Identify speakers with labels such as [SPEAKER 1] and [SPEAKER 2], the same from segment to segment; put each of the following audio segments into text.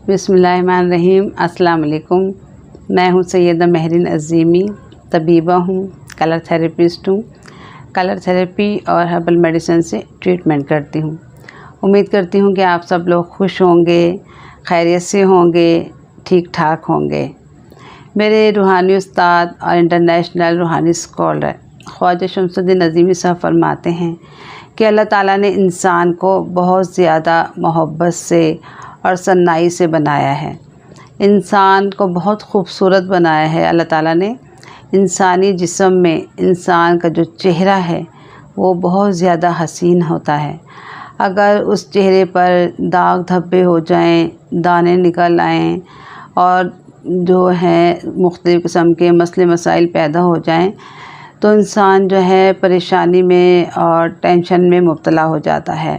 [SPEAKER 1] बिस्मिल्लाहिर्रहमानिर्रहीम। अस्सलाम वालेकुम। मैं हूँ सैयदा महरीन अज़ीमी, तबीबा हूँ, कलर थेरेपिस्ट हूँ। कलर थेरेपी और हर्बल मेडिसिन से ट्रीटमेंट करती हूँ। उम्मीद करती हूँ कि आप सब लोग खुश होंगे, खैरियत से होंगे, ठीक ठाक होंगे। मेरे रूहानी उस्ताद और इंटरनेशनल रूहानी स्कॉलर ख्वाजा शमसुद्दीन अज़ीमी साहब फरमाते हैं कि अल्लाह ताला ने इंसान को बहुत ज़्यादा मोहब्बत से और सन्नाई से बनाया है। इंसान को बहुत खूबसूरत बनाया है अल्लाह ताला ने। इंसानी जिस्म में इंसान का जो चेहरा है वो बहुत ज़्यादा हसीन होता है। अगर उस चेहरे पर दाग धब्बे हो जाएं, दाने निकल आएँ और जो है मुख्तलिफ़ किस्म के मसले मसाइल पैदा हो जाएं, तो इंसान जो है परेशानी में और टेंशन में मुब्तला हो जाता है,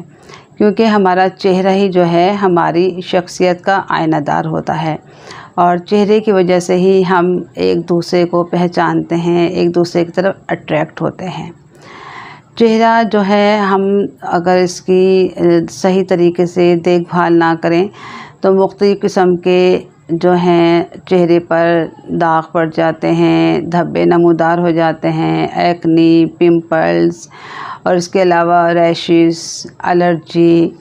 [SPEAKER 1] क्योंकि हमारा चेहरा ही जो है हमारी शख्सियत का आईनादार होता है और चेहरे की वजह से ही हम एक दूसरे को पहचानते हैं, एक दूसरे की तरफ अट्रैक्ट होते हैं। चेहरा जो है हम अगर इसकी सही तरीके से देखभाल ना करें तो मुख्तलिफ़ किस्म के जो हैं चेहरे पर दाग पड़ जाते हैं, धब्बे नमूदार हो जाते हैं, एक्नी, पिंपल्स और इसके अलावा रैशेस, एलर्जी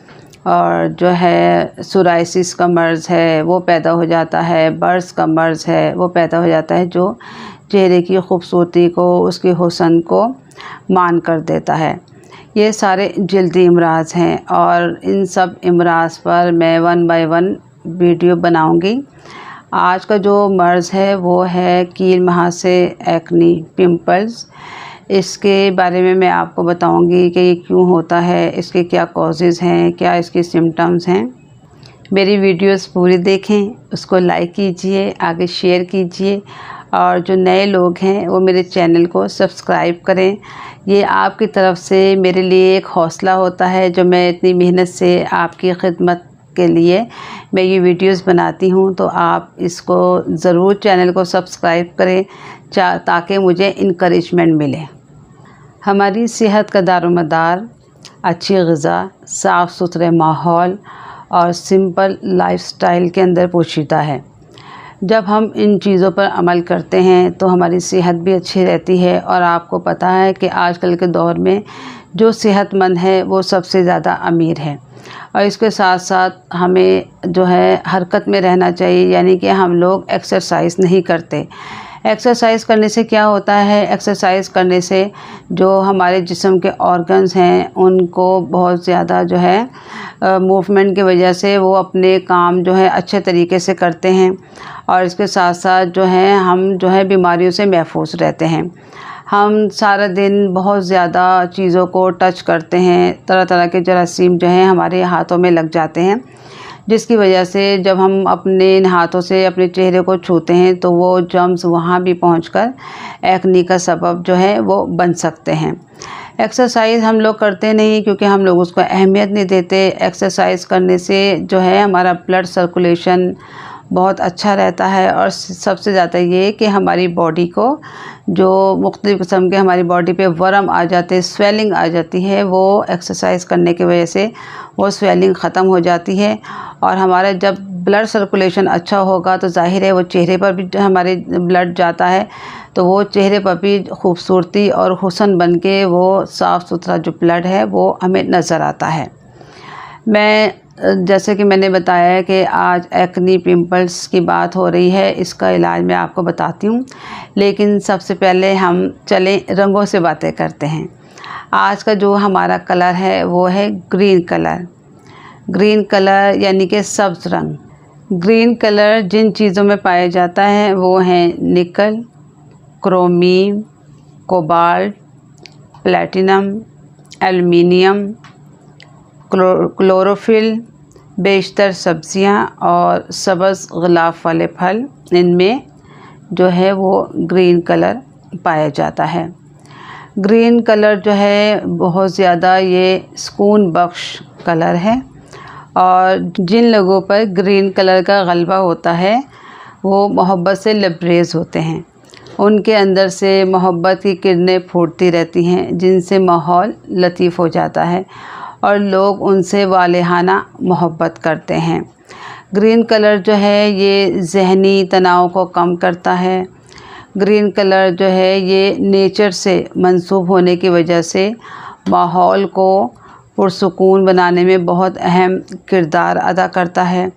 [SPEAKER 1] और जो है सोराइसिस का मर्ज़ है वो पैदा हो जाता है, बर्स का मर्ज़ है वो पैदा हो जाता है, जो चेहरे की खूबसूरती को, उसके हुस्न को मान कर देता है। ये सारे जल्दी अमराज हैं और इन सब अमराज पर मैं 1 बाय 1 वीडियो बनाऊंगी। आज का जो मर्ज़ है वो है कील महासे, एक्नी, पिंपल्स। इसके बारे में मैं आपको बताऊंगी कि ये क्यों होता है, इसके क्या कॉजेज़ हैं, क्या इसके सिम्टम्स हैं। मेरी वीडियोस पूरी देखें, उसको लाइक कीजिए, आगे शेयर कीजिए और जो नए लोग हैं वो मेरे चैनल को सब्सक्राइब करें। ये आपकी तरफ से मेरे लिए एक हौसला होता है, जो मैं इतनी मेहनत से आपकी खिदमत के लिए मैं ये वीडियोस बनाती हूँ, तो आप इसको ज़रूर चैनल को सब्सक्राइब करें ताकि मुझे इनकरेजमेंट मिले। हमारी सेहत का दारोमदार अच्छी ग़िज़ा, साफ़ सुथरे माहौल और सिंपल लाइफस्टाइल के अंदर पोशीदा है। जब हम इन चीज़ों पर अमल करते हैं तो हमारी सेहत भी अच्छी रहती है और आपको पता है कि आजकल के दौर में जो सेहतमंद है वो सबसे ज़्यादा अमीर है। और इसके साथ साथ हमें जो है हरकत में रहना चाहिए, यानी कि हम लोग एक्सरसाइज नहीं करते। एक्सरसाइज करने से क्या होता है, एक्सरसाइज करने से जो हमारे जिस्म के ऑर्गन्स हैं उनको बहुत ज़्यादा जो है मूवमेंट की वजह से वो अपने काम जो है अच्छे तरीके से करते हैं और इसके साथ साथ जो है हम जो है बीमारियों से महफूज रहते हैं। हम सारा दिन बहुत ज़्यादा चीज़ों को टच करते हैं, तरह तरह के जरासीम जो हैं हमारे हाथों में लग जाते हैं, जिसकी वजह से जब हम अपने इन हाथों से अपने चेहरे को छूते हैं तो वो जर्म्स वहाँ भी पहुंचकर एक्नी का सबब जो है वो बन सकते हैं। एक्सरसाइज हम लोग करते नहीं क्योंकि हम लोग उसको अहमियत नहीं देते। एक्सरसाइज करने से जो है हमारा ब्लड सर्कुलेशन बहुत अच्छा रहता है और सबसे ज़्यादा ये कि हमारी बॉडी को जो मुख्तलिफ़ किस्म के हमारी बॉडी पे वर्म आ जाते हैं, स्वेलिंग आ जाती है, वो एक्सरसाइज करने की वजह से वो स्वेलिंग ख़त्म हो जाती है और हमारा जब ब्लड सर्कुलेशन अच्छा होगा तो जाहिर है वो चेहरे पर भी हमारे ब्लड जाता है, तो वो चेहरे पर भी खूबसूरती और हुस्न बन के वो साफ़ सुथरा जो ब्लड है वो हमें नज़र आता है। मैं जैसे कि मैंने बताया है कि आज एक्नी पिंपल्स की बात हो रही है, इसका इलाज मैं आपको बताती हूँ, लेकिन सबसे पहले हम चलें रंगों से बातें करते हैं। आज का जो हमारा कलर है वो है ग्रीन कलर। ग्रीन कलर यानी कि सब्ज़ रंग। ग्रीन कलर जिन चीज़ों में पाया जाता है वो हैं निकल, क्रोमीन, कोबाल्ट, प्लैटिनम, एल्युमिनियम, क्लोरोफिल, बेशतर सब्ज़ियाँ और सब्ज़ ग़िलाफ़ वाले फल, इनमें जो है वो ग्रीन कलर पाया जाता है। ग्रीन कलर जो है बहुत ज़्यादा ये सुकून बख्श कलर है और जिन लोगों पर ग्रीन कलर का गलबा होता है वो मोहब्बत से लबरेज़ होते हैं। उनके अंदर से मोहब्बत की किरणें फूटती रहती हैं, जिनसे माहौल लतीफ़ हो जाता है और लोग उनसे वालेहाना मोहब्बत करते हैं। ग्रीन कलर जो है ये ज़हनी तनाव को कम करता है। ग्रीन कलर जो है ये नेचर से मंसूब होने की वजह से माहौल को पुरसुकून बनाने में बहुत अहम किरदार अदा करता है।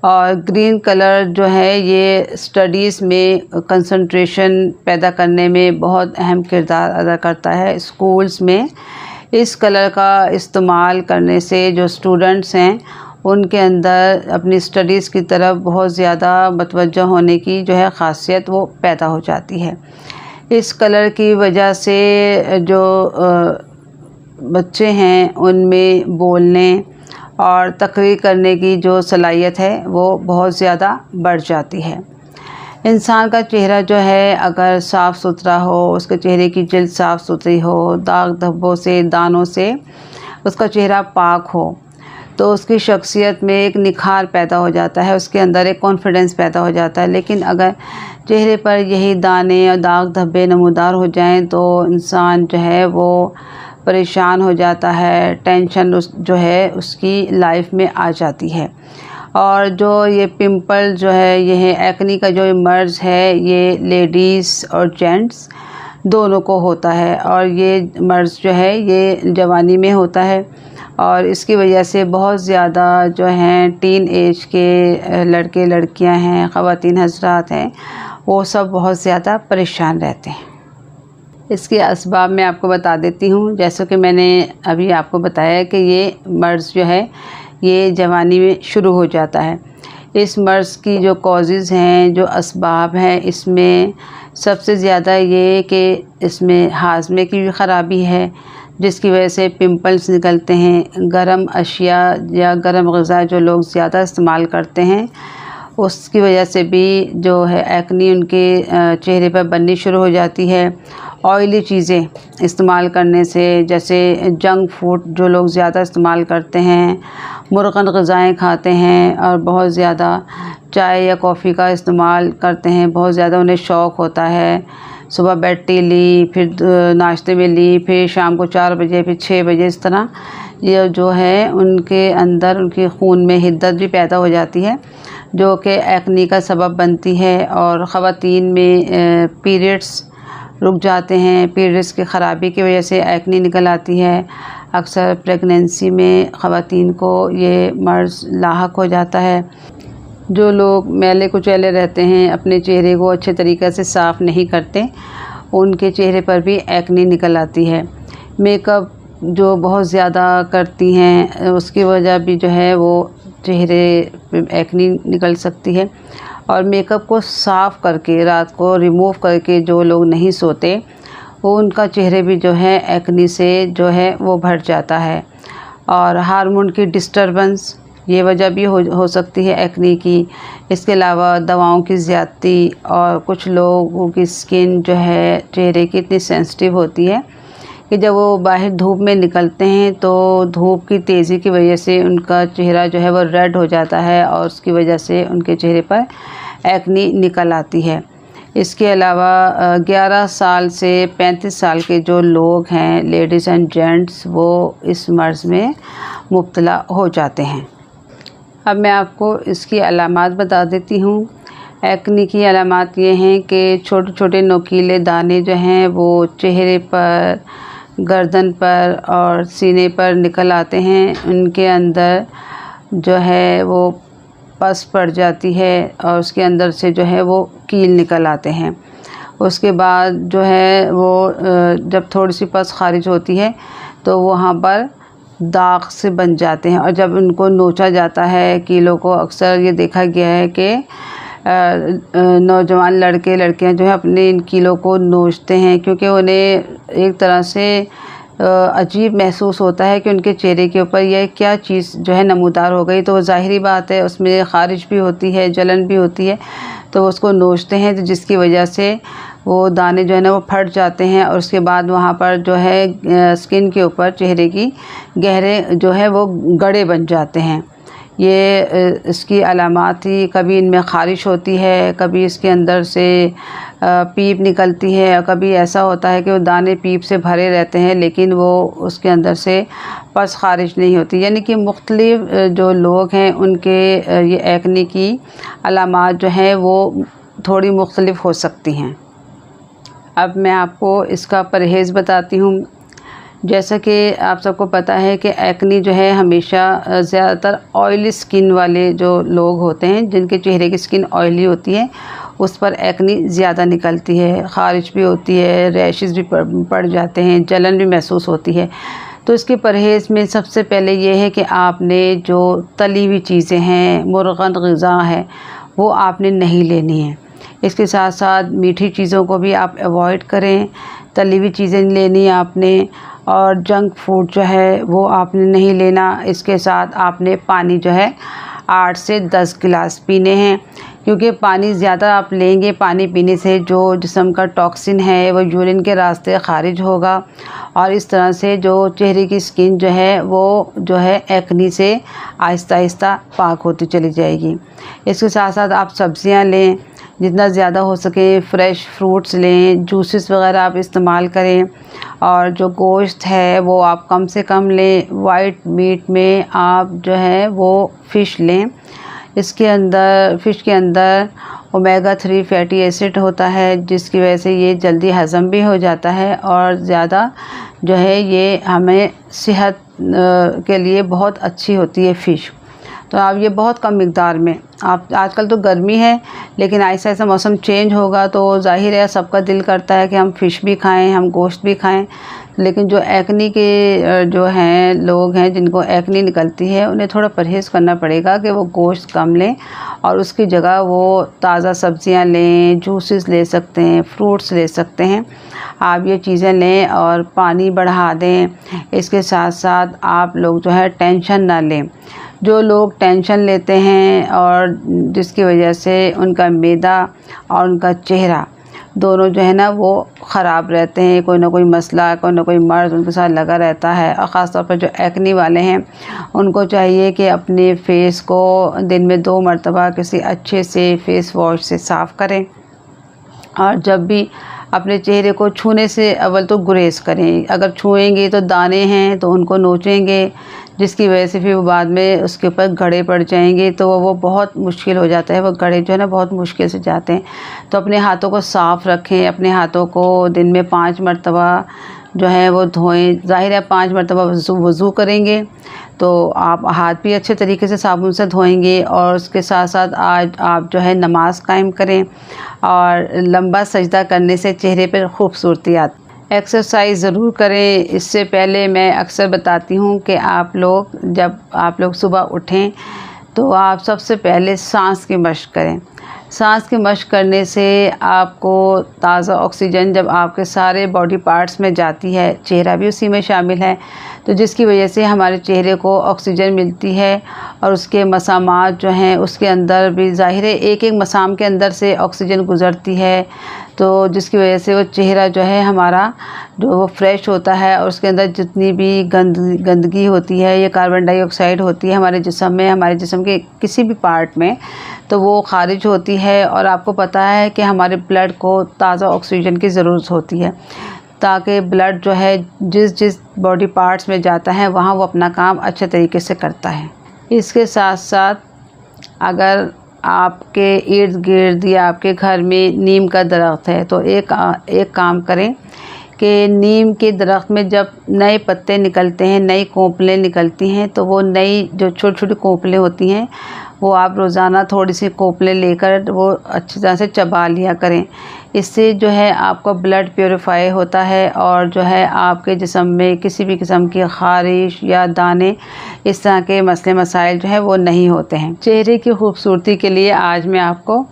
[SPEAKER 1] और ग्रीन कलर जो है ये स्टडीज़ में कंसंट्रेशन पैदा करने में बहुत अहम किरदार अदा करता है। स्कूल्स में इस कलर का इस्तेमाल करने से जो स्टूडेंट्स हैं उनके अंदर अपनी स्टडीज़ की तरफ बहुत ज़्यादा मतवज्जह होने की जो है ख़ासियत वो पैदा हो जाती है। इस कलर की वजह से जो बच्चे हैं उनमें बोलने और तकरीर करने की जो सलाहियत है वो बहुत ज़्यादा बढ़ जाती है। इंसान का चेहरा जो है अगर साफ़ सुथरा हो, उसके चेहरे की जिल्द साफ़ सुथरी हो, दाग धब्बों से, दानों से उसका चेहरा पाक हो, तो उसकी शख्सियत में एक निखार पैदा हो जाता है, उसके अंदर एक कॉन्फिडेंस पैदा हो जाता है। लेकिन अगर चेहरे पर यही दाने और दाग धब्बे नमूदार हो जाएं तो इंसान जो है वो परेशान हो जाता है, टेंशन जो है उसकी लाइफ में आ जाती है। और जो ये पिंपल जो है ये है एक्नी का जो मर्ज है ये लेडीज़ और जेंट्स दोनों को होता है। और ये मर्ज जो है ये जवानी में होता है और इसकी वजह से बहुत ज़्यादा जो हैं टीन एज के लड़के लड़कियां हैं, ख़वातीन हज़रात हैं, वो सब बहुत ज़्यादा परेशान रहते हैं। इसके असबाब मैं आपको बता देती हूँ। जैसे कि मैंने अभी आपको बताया कि ये मर्ज़ जो है ये जवानी में शुरू हो जाता है। इस मर्ज़ की जो कॉजेज़ हैं, जो असबाब हैं, इसमें सबसे ज़्यादा ये कि इसमें हाज़मे की भी ख़राबी है जिसकी वजह से पिंपल्स निकलते हैं। गर्म अशिया या गर्म ग़िज़ा जो लोग ज़्यादा इस्तेमाल करते हैं उसकी वजह से भी जो है एक्नी उनके चेहरे पर बननी शुरू हो जाती है। ऑयली चीज़ें इस्तेमाल करने से, जैसे जंक फूड जो लोग ज़्यादा इस्तेमाल करते हैं, मुरगन ग़िज़ाएँ खाते हैं और बहुत ज़्यादा चाय या कॉफ़ी का इस्तेमाल करते हैं, बहुत ज़्यादा उन्हें शौक़ होता है। सुबह बेड टी ली, फिर नाश्ते में ली, फिर शाम को 4 बजे, फिर 6 बजे, इस तरह ये जो है उनके अंदर उनके खून में हिद्दत भी पैदा हो जाती है जो कि एक्नी का सबब बनती है। और ख़वातीन में पीरियड्स रुक जाते हैं, पीरियड्स की ख़राबी की वजह से एक्नी निकल आती है। अक्सर प्रेगनेंसी में ख़वातीन को ये मर्ज़ लाहक हो जाता है। जो लोग मैले कुचैले रहते हैं, अपने चेहरे को अच्छे तरीक़े से साफ़ नहीं करते, उनके चेहरे पर भी एक्नी निकल आती है। मेकअप जो बहुत ज़्यादा करती हैं उसकी वजह भी जो है वो चेहरे पे एक्नी निकल सकती है। और मेकअप को साफ़ करके रात को रिमूव करके जो लोग नहीं सोते वो उनका चेहरे भी जो है एक्नी से जो है वो भर जाता है। और हार्मोन की डिस्टर्बेंस ये वजह भी हो सकती है एक्नी की। इसके अलावा दवाओं की ज़्यादती और कुछ लोगों की स्किन जो है चेहरे की इतनी सेंसिटिव होती है कि जब वो बाहर धूप में निकलते हैं तो धूप की तेज़ी की वजह से उनका चेहरा जो है वो रेड हो जाता है और उसकी वजह से उनके चेहरे पर एक्नी निकल आती है। इसके अलावा 11 साल से 35 साल के जो लोग हैं, लेडीज़ एंड जेंट्स, वो इस मर्ज़ में मुब्तला हो जाते हैं। अब मैं आपको इसकी अलामात बता देती हूँ। एक्नी की अलामात ये हैं कि छोटे छोटे नोकीले दाने जो हैं वो चेहरे पर, गर्दन पर और सीने पर निकल आते हैं। उनके अंदर जो है वो पस पड़ जाती है और उसके अंदर से जो है वो कील निकल आते हैं। उसके बाद जो है वो जब थोड़ी सी पस खारिज होती है तो वहाँ पर दाग से बन जाते हैं। और जब उनको नोचा जाता है कीलों को, अक्सर ये देखा गया है कि नौजवान लड़के लड़कियां जो है अपने इन कीलों को नोचते हैं क्योंकि उन्हें एक तरह से अजीब महसूस होता है कि उनके चेहरे के ऊपर यह क्या चीज़ जो है नमूदार हो गई। तो ज़ाहिरी बात है उसमें ख़ारिज भी होती है, जलन भी होती है, तो उसको नोचते हैं तो जिसकी वजह से वो दाने जो है ना वो फट जाते हैं। और उसके बाद वहाँ पर जो है स्किन के ऊपर चेहरे की गहरे जो है वो गड़े बन जाते हैं। ये इसकी अलामात थी। कभी इनमें ख़ारिश होती है, कभी इसके अंदर से पीप निकलती है, और कभी ऐसा होता है कि वो दाने पीप से भरे रहते हैं लेकिन वो उसके अंदर से पस ख़ारिज नहीं होती। यानी कि मुख्तलिफ़ जो लोग हैं उनके ये एक्ने की अलामात जो हैं वो थोड़ी मुख्तलिफ़ हो सकती हैं। अब मैं आपको इसका परहेज़ बताती हूँ। जैसा कि आप सबको पता है कि एक्ने जो है हमेशा ज़्यादातर ऑयली स्किन वाले जो लोग होते हैं, जिनके चेहरे की स्किन ऑयली होती है, उस पर एक्ने ज़्यादा निकलती है, ख़ारिश भी होती है, रैशेस भी पड़ जाते हैं, जलन भी महसूस होती है। तो इसके परहेज़ में सबसे पहले ये है कि आपने जो तली हुई चीज़ें हैं, मुर्गन ग़िज़ा है, वो आपने नहीं लेनी है। इसके साथ साथ मीठी चीज़ों को भी आप अवॉइड करें, तली हुई चीज़ें लेनी है आपने, और जंक फूड जो है वो आपने नहीं लेना। इसके साथ आपने पानी जो है 8 से 10 गिलास पीने हैं, क्योंकि पानी ज़्यादा आप लेंगे, पानी पीने से जो जिस्म का टॉक्सिन है वो यूरिन के रास्ते ख़ारिज होगा, और इस तरह से जो चेहरे की स्किन जो है वो जो है एक्ने से आहिस्ता आहिस्ता पाक होती चली जाएगी। इसके साथ साथ आप सब्ज़ियाँ लें, जितना ज़्यादा हो सके फ़्रेश फ्रूट्स लें, जूसेस वग़ैरह आप इस्तेमाल करें, और जो गोश्त है वो आप कम से कम लें। वाइट मीट में आप जो है वो फ़िश लें। इसके अंदर फ़िश के अंदर ओमेगा 3 फैटी एसिड होता है, जिसकी वजह से ये जल्दी हज़म भी हो जाता है, और ज़्यादा जो है ये हमें सेहत के लिए बहुत अच्छी होती है फ़िश। तो आप ये बहुत कम मिक़दार में आप, आजकल तो गर्मी है लेकिन ऐसा ऐसा मौसम चेंज होगा तो ज़ाहिर है सबका दिल करता है कि हम फ़िश भी खाएं, हम गोश्त भी खाएं। लेकिन जो एक्ने के जो हैं लोग हैं, जिनको एक्ने निकलती है, उन्हें थोड़ा परहेज़ करना पड़ेगा कि वो गोश्त कम लें, और उसकी जगह वो ताज़ा सब्ज़ियां लें, जूसेस ले सकते हैं, फ्रूट्स ले सकते हैं। आप ये चीज़ें लें और पानी बढ़ा दें। इसके साथ साथ आप लोग जो है टेंशन ना लें। जो लोग टेंशन लेते हैं और जिसकी वजह से उनका मैदा और उनका चेहरा दोनों जो है ना वो ख़राब रहते हैं, कोई ना कोई मसला, कोई ना कोई मर्ज़ उनके साथ लगा रहता है। और ख़ास तौर पर जो एक्ने वाले हैं, उनको चाहिए कि अपने फेस को दिन में 2 मरतबा किसी अच्छे से फेस वॉश से साफ़ करें, और जब भी अपने चेहरे को छूने से अव्वल तो गुरेज करें। अगर छुएंगे तो दाने हैं तो उनको नोचेंगे, जिसकी वजह से फिर वो बाद में उसके ऊपर गड़े पड़ जाएंगे, तो वो बहुत मुश्किल हो जाता है। वो गड़े जो है ना बहुत मुश्किल से जाते हैं। तो अपने हाथों को साफ़ रखें, अपने हाथों को दिन में 5 मरतबा जो है वो धोएं। ज़ाहिर है 5 मरतबा वज़ू करेंगे तो आप हाथ भी अच्छे तरीके से साबुन से धोएंगे, और उसके साथ साथ आज आप जो है नमाज़ कायम करें, और लंबा सजदा करने से चेहरे पर खूबसूरती आती है। एक्सरसाइज ज़रूर करें। इससे पहले मैं अक्सर बताती हूँ कि जब आप लोग सुबह उठें तो आप सबसे पहले सांस की मशक करें। सांस की मशक करने से आपको ताज़ा ऑक्सीजन जब आपके सारे बॉडी पार्ट्स में जाती है, चेहरा भी उसी में शामिल है, तो जिसकी वजह से हमारे चेहरे को ऑक्सीजन मिलती है, और उसके मसामात जो हैं उसके अंदर भी ज़ाहिर है एक एक मसाम के अंदर से ऑक्सीजन गुज़रती है, तो जिसकी वजह से वो चेहरा जो है हमारा जो वो फ्रेश होता है, और उसके अंदर जितनी भी गंदगी होती है, ये कार्बन डाइऑक्साइड होती है हमारे जिस्म में, हमारे जिस्म के किसी भी पार्ट में, तो वो ख़ारिज होती है। और आपको पता है कि हमारे ब्लड को ताज़ा ऑक्सीजन की ज़रूरत होती है, ताकि ब्लड जो है जिस जिस बॉडी पार्ट्स में जाता है वहाँ वो अपना काम अच्छे तरीके से करता है। इसके साथ साथ अगर आपके इर्द गिर्द या आपके घर में नीम का दरख्त है तो एक काम करें कि नीम के दरख्त में जब नए पत्ते निकलते हैं, नई कोंपलें निकलती हैं, तो वो नई जो छोटी छोटी कोंपलें होती हैं वो आप रोज़ाना थोड़ी सी कोंपलें लेकर वो अच्छी तरह से चबा लिया करें। इससे जो है आपका ब्लड प्योरीफाई होता है, और जो है आपके जिस्म में किसी भी किस्म की ख़ारिश या दाने, इस तरह के मसले मसाइल जो है वो नहीं होते हैं। चेहरे की खूबसूरती के लिए आज मैं आपको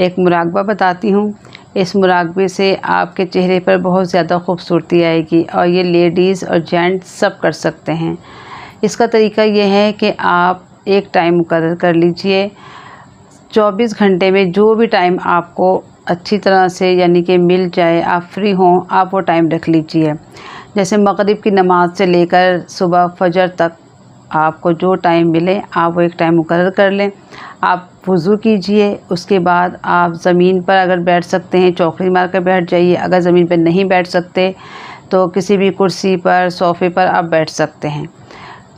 [SPEAKER 1] एक मुराकबा बताती हूँ। इस मुराकबे से आपके चेहरे पर बहुत ज़्यादा खूबसूरती आएगी, और ये लेडीज़ और जेंट्स सब कर सकते हैं। इसका तरीका ये है कि आप एक टाइम मुकर्रर कर लीजिए। 24 घंटे में जो भी टाइम आपको अच्छी तरह से यानी कि मिल जाए, आप फ्री हों, आप वो टाइम रख लीजिए। जैसे मगरिब की नमाज़ से लेकर सुबह फजर तक आपको जो टाइम मिले आप वो एक टाइम मुकर्रर कर लें। आप वज़ू कीजिए, उसके बाद आप ज़मीन पर अगर बैठ सकते हैं चौकड़ी मार कर बैठ जाइए। अगर ज़मीन पर नहीं बैठ सकते तो किसी भी कुर्सी पर, सोफ़े पर आप बैठ सकते हैं।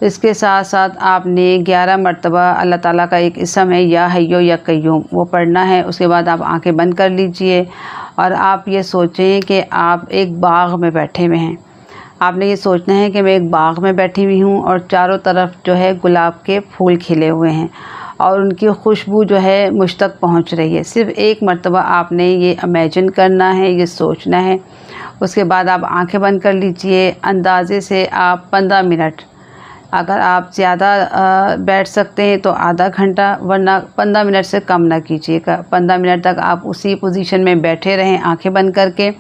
[SPEAKER 1] इसके साथ साथ आपने 11 मरतबा अल्लाह ताला का एक इसम है या हय्यो या कय्यूम, वो पढ़ना है। उसके बाद आप आंखें बंद कर लीजिए और आप ये सोचें कि आप एक बाग़ में बैठे हुए हैं। आपने ये सोचना है कि मैं एक बाग़ में बैठी हुई हूँ और चारों तरफ जो है गुलाब के फूल खिले हुए हैं और उनकी खुशबू जो है मुझ तक पहुँच रही है। सिर्फ़ एक मरतबा आपने ये इमेजिन करना है, ये सोचना है। उसके बाद आप आंखें बंद कर लीजिए। अंदाज़े से आप 15 मिनट, अगर आप ज़्यादा बैठ सकते हैं तो आधा घंटा, वरना 15 मिनट से कम ना कीजिएगा। 15 मिनट तक आप उसी पोजीशन में बैठे रहें आंखें बंद करके।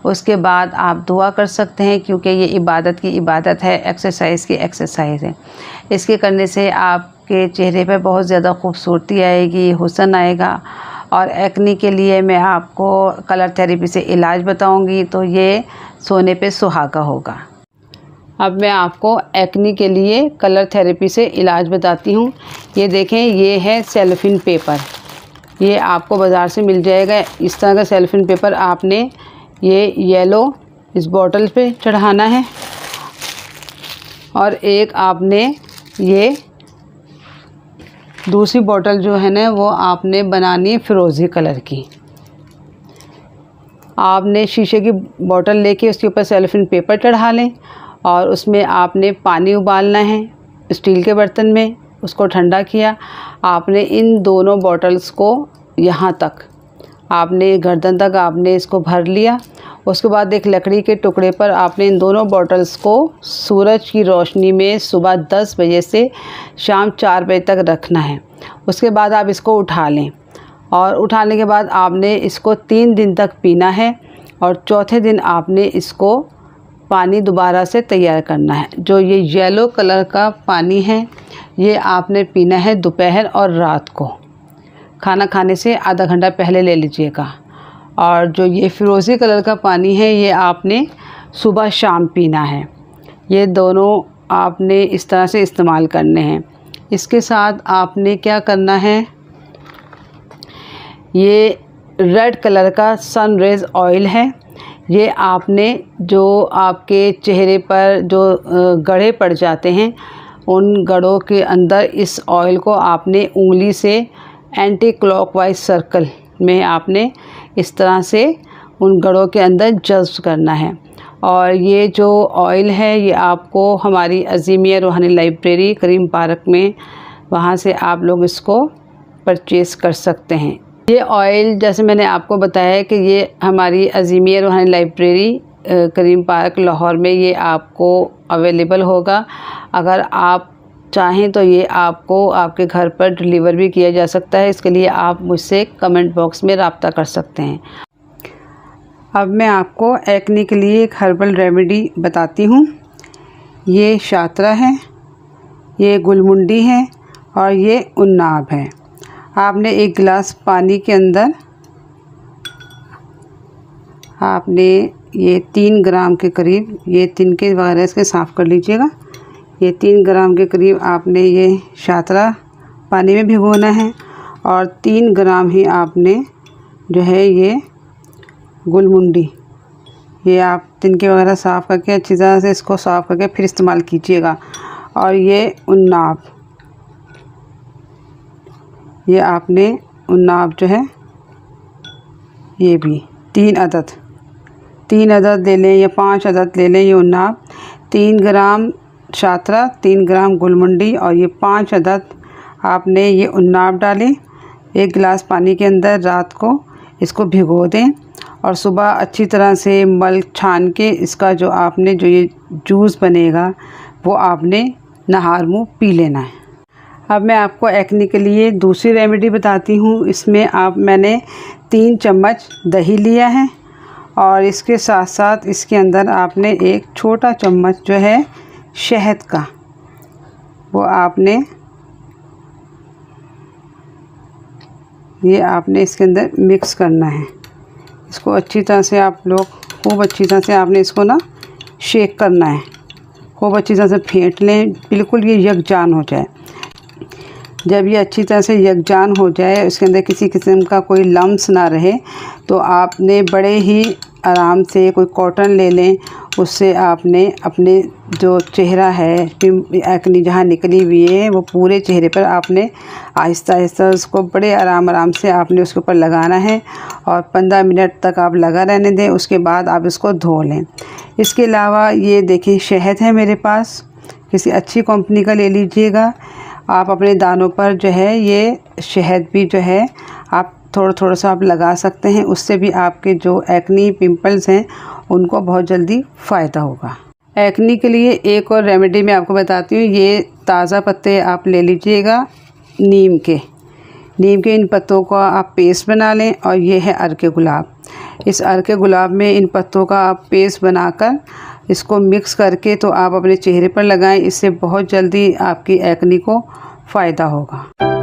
[SPEAKER 1] उसके बाद आप दुआ कर सकते हैं, क्योंकि ये इबादत की इबादत है, एक्सरसाइज की एक्सरसाइज है। इसके करने से आपके चेहरे पे बहुत ज़्यादा खूबसूरती आएगी, हुस्न आएगा। और एक्ने के लिए मैं आपको कलर थेरेपी से इलाज बताऊँगी, तो ये सोने पे सुहागा होगा। अब मैं आपको एक्ने के लिए कलर थेरेपी से इलाज बताती हूँ। ये देखें, ये है सेलोफेन पेपर, ये आपको बाज़ार से मिल जाएगा। इस तरह का सेलोफेन पेपर आपने ये येलो इस बॉटल पे चढ़ाना है और एक आपने ये दूसरी बॉटल जो है ना वो आपने बनानी है फ़िरोज़ी कलर की। आपने शीशे की बॉटल लेके उसके ऊपर सेलोफेन पेपर चढ़ा लें और उसमें आपने पानी उबालना है स्टील के बर्तन में। उसको ठंडा किया, आपने इन दोनों बॉटल्स को यहाँ तक, आपने गर्दन तक आपने इसको भर लिया। उसके बाद एक लकड़ी के टुकड़े पर आपने इन दोनों बॉटल्स को सूरज की रोशनी में सुबह 10 बजे से शाम 4 बजे तक रखना है। उसके बाद आप इसको उठा लें और उठाने के बाद आपने इसको 3 दिन तक पीना है और चौथे दिन आपने इसको पानी दोबारा से तैयार करना है। जो ये येलो कलर का पानी है ये आपने पीना है दोपहर और रात को, खाना खाने से आधा घंटा पहले ले लीजिएगा। और जो ये फ़िरोज़ी कलर का पानी है ये आपने सुबह शाम पीना है। ये दोनों आपने इस तरह से इस्तेमाल करने हैं। इसके साथ आपने क्या करना है, ये रेड कलर का सन रेज़ ऑयल है। ये आपने जो आपके चेहरे पर जो गड़े पड़ जाते हैं उन गड़ों के अंदर इस ऑयल को आपने उंगली से एंटी क्लॉकवाइज सर्कल में आपने इस तरह से उन गड़ों के अंदर जज्ब करना है। और ये जो ऑयल है ये आपको हमारी अज़ीमिया रूहानी लाइब्रेरी करीम पार्क में, वहाँ से आप लोग इसको परचेज़ कर सकते हैं। ये ऑयल जैसे मैंने आपको बताया है कि ये हमारी अज़ीमिया रूहानी लाइब्रेरी करीम पार्क लाहौर में ये आपको अवेलेबल होगा। अगर आप चाहें तो ये आपको आपके घर पर डिलीवर भी किया जा सकता है। इसके लिए आप मुझसे कमेंट बॉक्स में रब्ता कर सकते हैं। अब मैं आपको एक्ने के लिए एक हर्बल रेमेडी बताती हूँ। ये शात्रा है, ये गुलमुंडी है और ये उन्नाब है। आपने एक गिलास पानी के अंदर आपने ये 3 ग्राम के करीब, ये तिनके वगैरह इसके साफ़ कर लीजिएगा। ये 3 ग्राम के करीब आपने ये शात्रा पानी में भिगोना है और 3 ग्राम ही आपने जो है ये गुलमुंडी, ये आप तिनके वगैरह साफ़ करके अच्छी तरह से इसको साफ़ करके फिर इस्तेमाल कीजिएगा। और ये उन्नाब, ये आपने उन्नाब जो है ये भी 3 अदद ले लें या 5 अदद ले लें। ये उन्नाब 3 ग्राम शात्रा, 3 ग्राम गुलमुंडी और ये 5 अदद आपने ये उन्नाब डालें। 1 गिलास पानी के अंदर रात को इसको भिगो दें और सुबह अच्छी तरह से मल छान के इसका जो आपने जो ये जूस बनेगा वो आपने नहार मुँह पी लेना है। अब मैं आपको एक्ने के लिए दूसरी रेमेडी बताती हूँ। इसमें मैंने 3 चम्मच दही लिया है और इसके साथ साथ इसके अंदर आपने एक छोटा चम्मच जो है शहद का, वो आपने ये आपने इसके अंदर मिक्स करना है। इसको अच्छी तरह से आप लोग खूब अच्छी तरह से आपने इसको ना शेक करना है, खूब अच्छी तरह से फेंट लें, बिल्कुल ये यकजान हो जाए। जब ये अच्छी तरह से यकजान हो जाए, इसके अंदर किसी किस्म का कोई लम्स ना रहे, तो आपने बड़े ही आराम से कोई कॉटन ले लें, उससे आपने अपने जो चेहरा है, एक्ने जहाँ निकली हुई है, वो पूरे चेहरे पर आपने आहिस्ता आहिस्ता उसको बड़े आराम से आपने उसके ऊपर लगाना है और 15 मिनट तक आप लगा रहने दें। उसके बाद आप इसको धो लें। इसके अलावा ये देखिए शहद है मेरे पास, किसी अच्छी कंपनी का ले लीजिएगा। आप अपने दानों पर जो है ये शहद भी जो है आप थोड़ा सा आप लगा सकते हैं, उससे भी आपके जो एक्नी पिंपल्स हैं उनको बहुत जल्दी फ़ायदा होगा। एक्नी के लिए एक और रेमेडी मैं आपको बताती हूँ। ये ताज़ा पत्ते आप ले लीजिएगा नीम के इन पत्तों का आप पेस्ट बना लें, और ये है अर्के गुलाब। इस अर्के गुलाब में इन पत्तों का आप पेस्ट बनाकर इसको मिक्स करके तो आप अपने चेहरे पर लगाएं। इससे बहुत जल्दी आपकी एक्नी को फ़ायदा होगा।